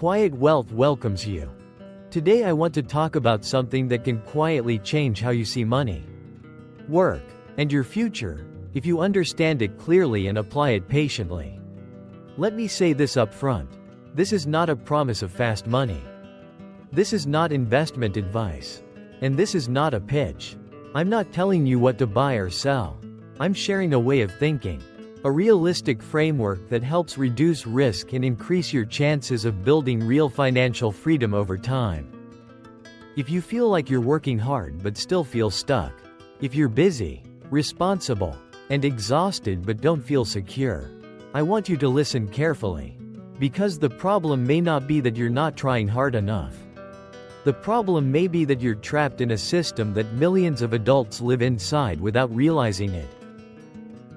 quiet wealth welcomes you. Today I want to talk about something that can quietly change how you see money, work, and your future, if you understand it clearly and apply it patiently. Let me say this up front. This is not a promise of fast money. This is not investment advice. And this is not a pitch. I'm not telling you what to buy or sell. I'm sharing a way of thinking, a realistic framework that helps reduce risk and increase your chances of building real financial freedom over time. If you feel like you're working hard but still feel stuck, if you're busy, responsible, and exhausted but don't feel secure, I want you to listen carefully. Because the problem may not be that you're not trying hard enough. The problem may be that you're trapped in a system that millions of adults live inside without realizing it.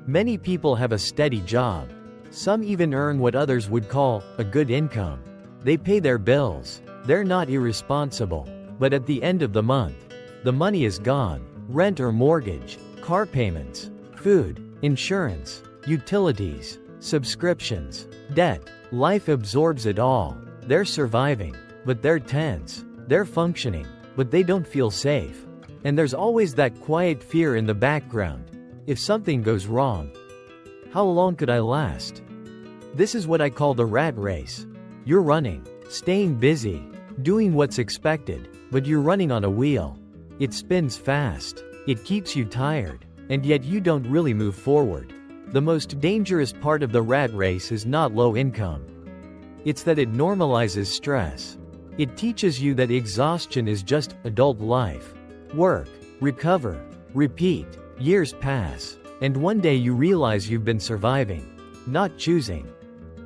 Many people have a steady job. Some even earn what others would call a good income. They pay their bills. They're not irresponsible. But at the end of the month, the money is gone. Rent or mortgage, car payments, food, insurance, utilities, subscriptions, debt. Life absorbs it all. They're surviving, but they're tense. They're functioning, but they don't feel safe. And there's always that quiet fear in the background. If something goes wrong, how long could I last? This is what I call the rat race. You're running, staying busy, doing what's expected, but you're running on a wheel. It spins fast. It keeps you tired. And yet you don't really move forward. The most dangerous part of the rat race is not low income. It's that it normalizes stress. It teaches you that exhaustion is just adult life. Work, recover, repeat. Years pass, and one day you realize you've been surviving, not choosing.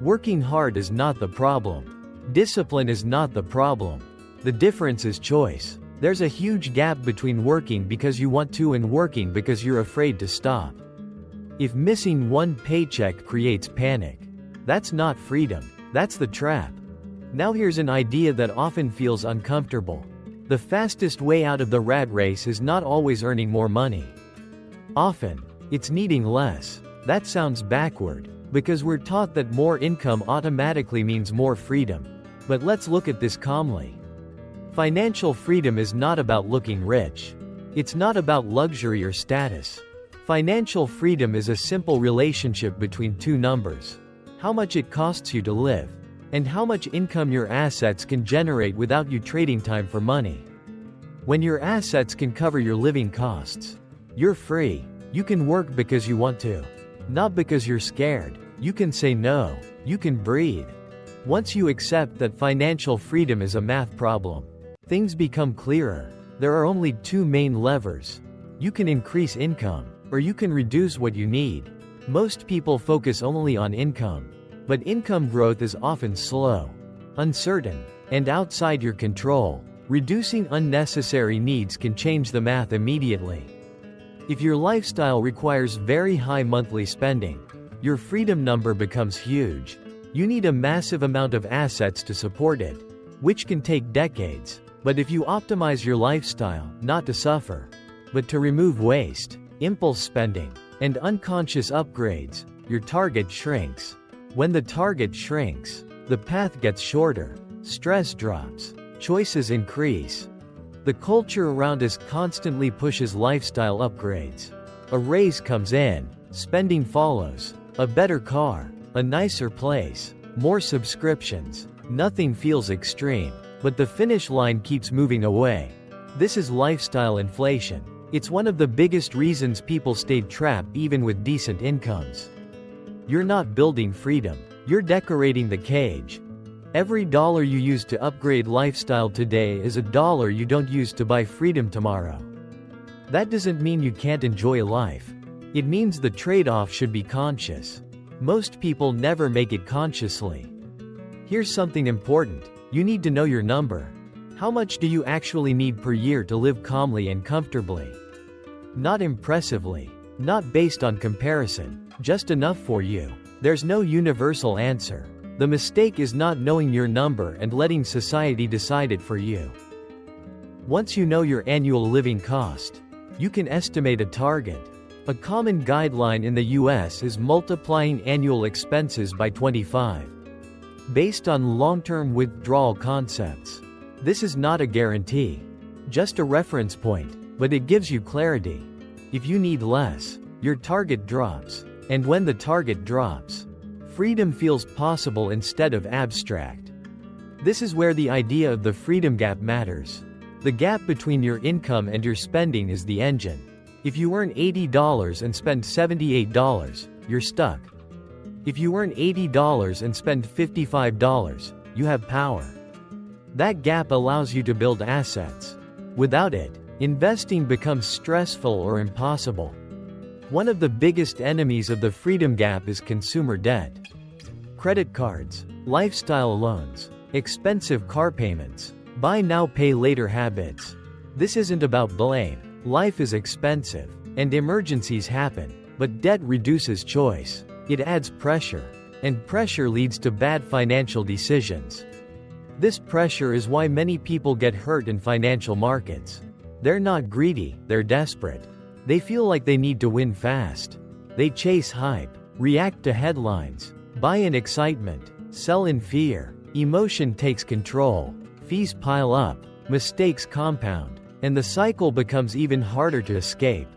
Working hard is not the problem. Discipline is not the problem. The difference is choice. There's a huge gap between working because you want to and working because you're afraid to stop. If missing one paycheck creates panic, that's not freedom, that's the trap. Now here's an idea that often feels uncomfortable. The fastest way out of the rat race is not always earning more money. Often, it's needing less. That sounds backward, because we're taught that more income automatically means more freedom. But let's look at this calmly. Financial freedom is not about looking rich. It's not about luxury or status. Financial freedom is a simple relationship between two numbers. How much it costs you to live, and how much income your assets can generate without you trading time for money. When your assets can cover your living costs, you're free. You can work because you want to, not because you're scared. You can say no. You can breathe. Once you accept that financial freedom is a math problem, things become clearer. There are only two main levers. You can increase income, or you can reduce what you need. Most people focus only on income, but income growth is often slow, uncertain, and outside your control. Reducing unnecessary needs can change the math immediately. If your lifestyle requires very high monthly spending, your freedom number becomes huge. You need a massive amount of assets to support it, which can take decades. But if you optimize your lifestyle, not to suffer, but to remove waste, impulse spending, and unconscious upgrades, your target shrinks. When the target shrinks, the path gets shorter, stress drops, choices increase. The culture around us constantly pushes lifestyle upgrades. A raise comes in, spending follows. A better car, a nicer place, more subscriptions. Nothing feels extreme, but the finish line keeps moving away. This is lifestyle inflation. It's one of the biggest reasons people stay trapped even with decent incomes. You're not building freedom. You're decorating the cage. Every dollar you use to upgrade lifestyle today is a dollar you don't use to buy freedom tomorrow. That doesn't mean you can't enjoy life. It means the trade-off should be conscious. Most people never make it consciously. Here's something important. You need to know your number. How much do you actually need per year to live calmly and comfortably? Not impressively. Not based on comparison. Just enough for you. There's no universal answer. The mistake is not knowing your number and letting society decide it for you. Once you know your annual living cost, you can estimate a target. A common guideline in the US is multiplying annual expenses by 25. based on long-term withdrawal concepts. This is not a guarantee, just a reference point, but it gives you clarity. If you need less, your target drops. And when the target drops, freedom feels possible instead of abstract. This is where the idea of the freedom gap matters. The gap between your income and your spending is the engine. If you earn $80 and spend $78, you're stuck. If you earn $80 and spend $55, you have power. That gap allows you to build assets. Without it, investing becomes stressful or impossible. One of the biggest enemies of the freedom gap is consumer debt. Credit cards, lifestyle loans, expensive car payments, buy now pay later habits. This isn't about blame. Life is expensive, and emergencies happen, but debt reduces choice. It adds pressure, and pressure leads to bad financial decisions. This pressure is why many people get hurt in financial markets. They're not greedy, they're desperate. They feel like they need to win fast. They chase hype, react to headlines, buy in excitement, sell in fear. Emotion takes control, fees pile up, mistakes compound, and the cycle becomes even harder to escape.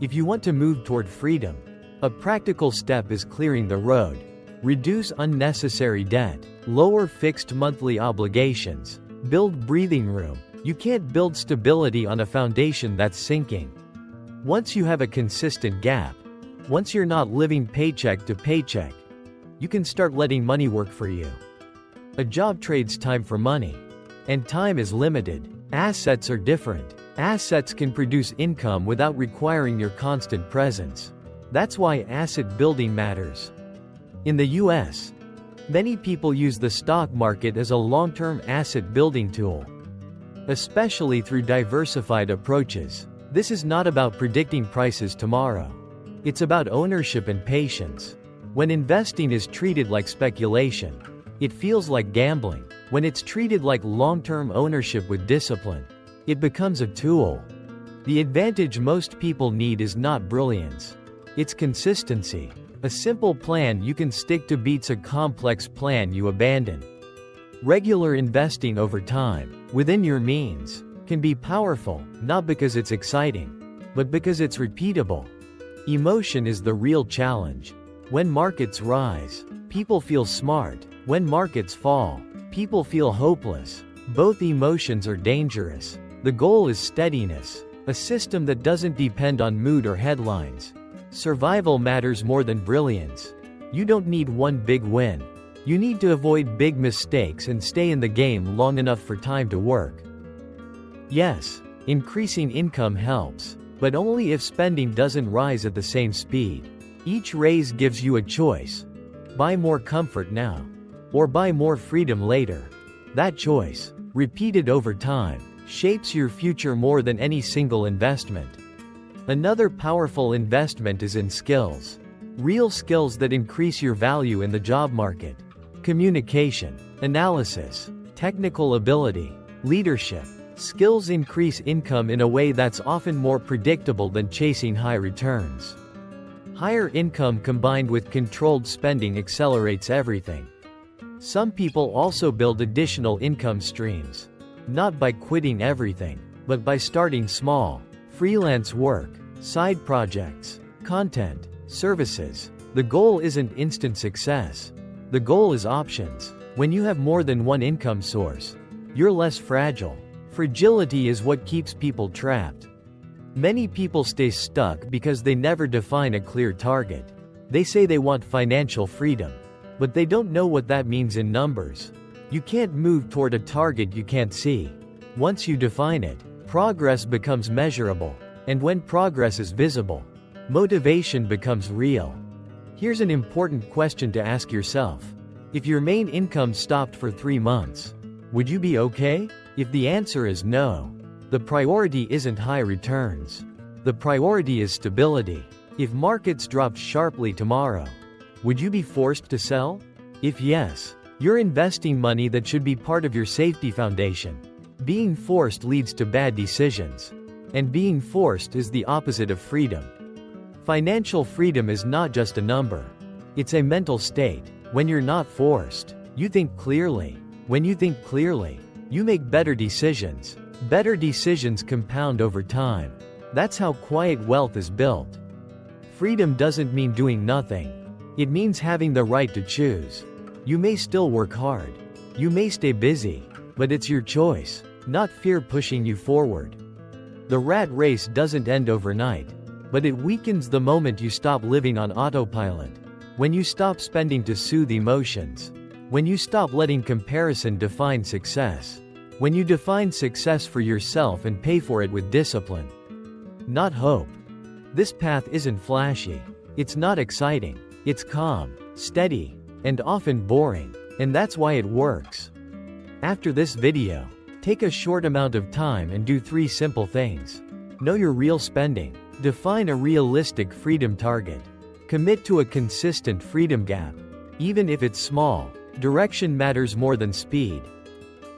If you want to move toward freedom, a practical step is clearing the road. Reduce unnecessary debt, lower fixed monthly obligations, build breathing room. You can't build stability on a foundation that's sinking. Once you have a consistent gap, once you're not living paycheck to paycheck, you can start letting money work for you. A job trades time for money, and time is limited. Assets are different. Assets can produce income without requiring your constant presence. That's why asset building matters. In the US, many people use the stock market as a long-term asset building tool, especially through diversified approaches. This is not about predicting prices tomorrow. It's about ownership and patience. When investing is treated like speculation, it feels like gambling. When it's treated like long-term ownership with discipline, it becomes a tool. The advantage most people need is not brilliance. It's consistency. A simple plan you can stick to beats a complex plan you abandon. Regular investing over time, within your means, can be powerful, not because it's exciting, but because it's repeatable. Emotion is the real challenge. When markets rise, people feel smart. When markets fall, people feel hopeless. Both emotions are dangerous. The goal is steadiness, a system that doesn't depend on mood or headlines. Survival matters more than brilliance. You don't need one big win. You need to avoid big mistakes and stay in the game long enough for time to work. Yes, increasing income helps, but only if spending doesn't rise at the same speed. Each raise gives you a choice. Buy more comfort now, or buy more freedom later. That choice, repeated over time, shapes your future more than any single investment. Another powerful investment is in skills. Real skills that increase your value in the job market. Communication, analysis, technical ability, leadership. Skills increase income in a way that's often more predictable than chasing high returns. Higher income combined with controlled spending accelerates everything. Some people also build additional income streams. Not by quitting everything, but by starting small. Freelance work, side projects, content, services. The goal isn't instant success. The goal is options. When you have more than one income source, you're less fragile. Fragility is what keeps people trapped. Many people stay stuck because they never define a clear target. They say they want financial freedom, but they don't know what that means in numbers. You can't move toward a target you can't see. Once you define it, progress becomes measurable. And when progress is visible, motivation becomes real. Here's an important question to ask yourself. If your main income stopped for 3 months, would you be okay? If the answer is no, the priority isn't high returns. The priority is stability. If markets dropped sharply tomorrow, would you be forced to sell? If yes, you're investing money that should be part of your safety foundation. Being forced leads to bad decisions. And being forced is the opposite of freedom. Financial freedom is not just a number. It's a mental state. When you're not forced, You think clearly. When you think clearly, you make better decisions. Better decisions compound over time. That's how quiet wealth is built. Freedom doesn't mean doing nothing. It means having the right to choose. You may still work hard. You may stay busy. But it's your choice, not fear pushing you forward. The rat race doesn't end overnight. But it weakens the moment you stop living on autopilot. When you stop spending to soothe emotions. When you stop letting comparison define success. When you define success for yourself and pay for it with discipline. Not hope. This path isn't flashy. It's not exciting. It's calm, steady, and often boring. And that's why it works. After this video, take a short amount of time and do 3 simple things. Know your real spending. Define a realistic freedom target. Commit to a consistent freedom gap. Even if it's small, direction matters more than speed.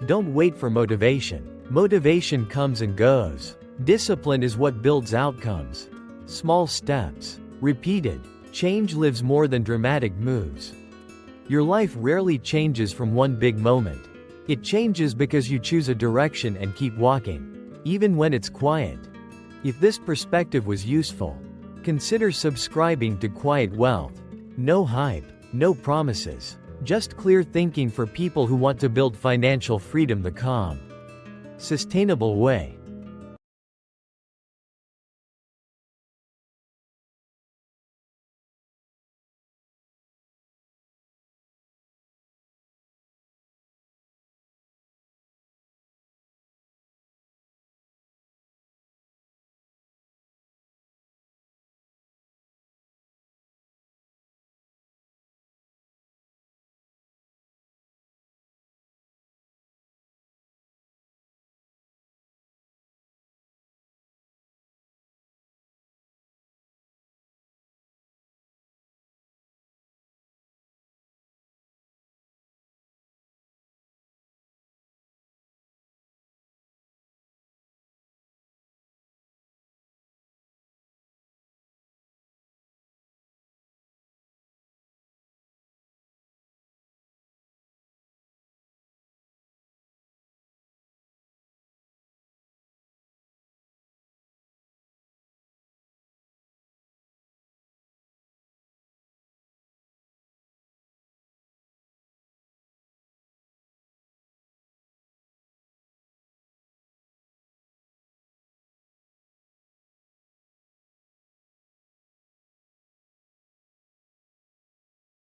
Don't wait for motivation. Motivation comes and goes. Discipline is what builds outcomes. Small steps. Repeated. Change lives more than dramatic moves. Your life rarely changes from one big moment. It changes because you choose a direction and keep walking, even when it's quiet. If this perspective was useful, consider subscribing to Quiet Wealth. No hype, no promises, just clear thinking for people who want to build financial freedom the calm, sustainable way.